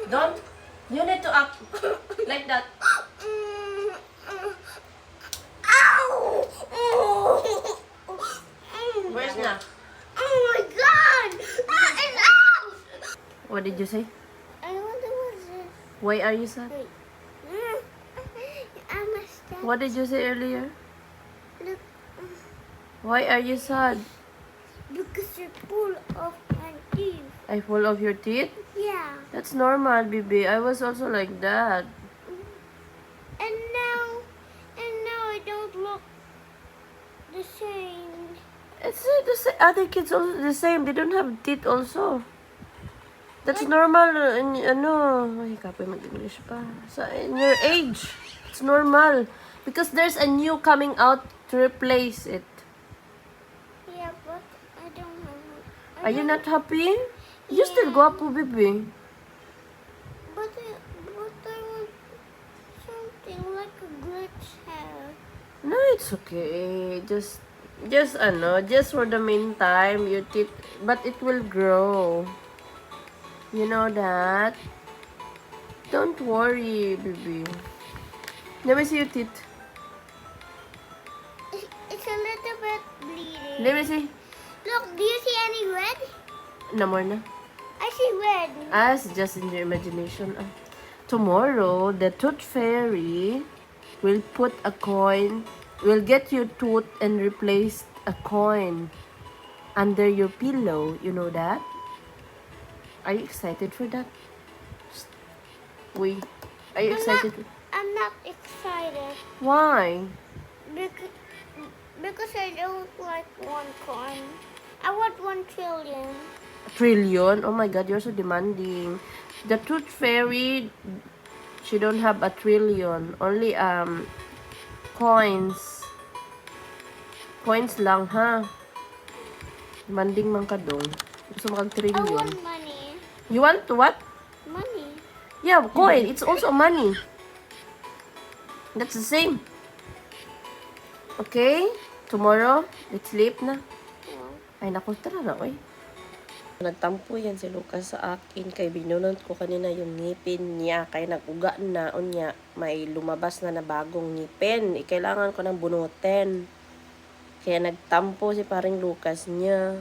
Don't. You need to act like that. Where's na? Oh my god! That is out! What did you say? I wonder what's this. Why are you sad? Wait. I messed up. What did you say earlier? Look, Why are you sad? because you're full of my teeth. I full of your teeth? Yeah. That's normal, baby. I was also like that. And now I don't look the same. It's the other kids also the same. They don't have teeth also. That's normal in ay kapoy mag-English pa. So in your age, it's normal because there's a new coming out to replace it. Yeah, but I don't have. Are you not happy? You still guwapo, baby. But I want something like a glitch hair. No, it's okay. Just for the meantime, your teeth, but it will grow. You know that? Don't worry, baby. Let me see your teeth. It's a little bit bleeding. Let me see. Look, do you see any red? No more na. I see red. It's just in your imagination. Tomorrow, the tooth fairy will put a coin, will get your tooth and replace a coin under your pillow. You know that? Are you excited for that? Wait, are you excited? I'm not excited Why? because I don't like 1 coin. I want 1 trillion. A trillion? Oh my god, you're so demanding. The tooth fairy, she don't have a trillion. Only coins. Coins lang, ha? Demanding man ka dong. Gusto mo kag I trillion. want money. You want to what? Money. Yeah, coin. It's also money. That's the same. Okay? Tomorrow, let's sleep na. Yeah. Ay, naku, tara na, oy. Nagtampo yan si Lucas sa akin. Kay binunod ko kanina yung ngipin niya. Kaya nag-uga na, unya. May lumabas na bagong ngipin. Kailangan ko ng bunutin. Kaya nagtampo si paring Lucas niya.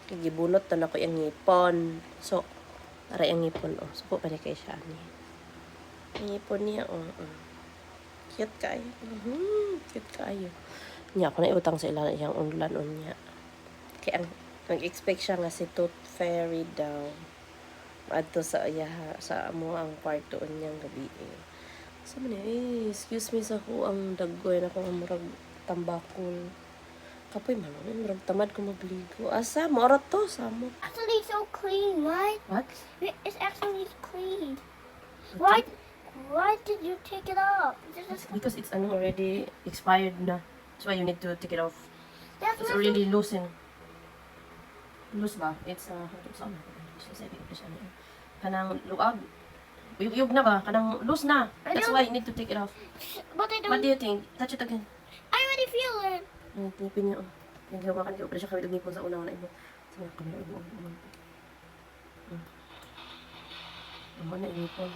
Kaya gibunot na ako yung ngipon. So, para yung ngipon, oh. Suko pa niya kay Shani. Yung ngipon niya, oh. Cute kayo. Cute kayo. Niya, ako na iutang sa ilan yung unlan niya. Kaya nag-expect siya nga si Tooth Fairy daw. Adto sa amo ang kwarto niyang gabi. Sabi niya, excuse me sa ko ang daggoy na kung murag tambakol. Kapoy man, murag tamad ko magligo. Asa mo oras to samo. Actually, it's so clean, right? What? It's actually clean. Why did you take it off? Because it's already expired na. That's why you need to take it off. That's It's what already loosened. Loose ba? It's kanang luag. Uyog na ba? Kanang loose na. That's why you need to take it off. But I don't. What do you think? Touch it again. I already feel it. Ay, tipin niya. Naghawa ka niya. Opera siya kami nagipon sa unang na ibo. Sige, kami na ibo. Ano na ipon?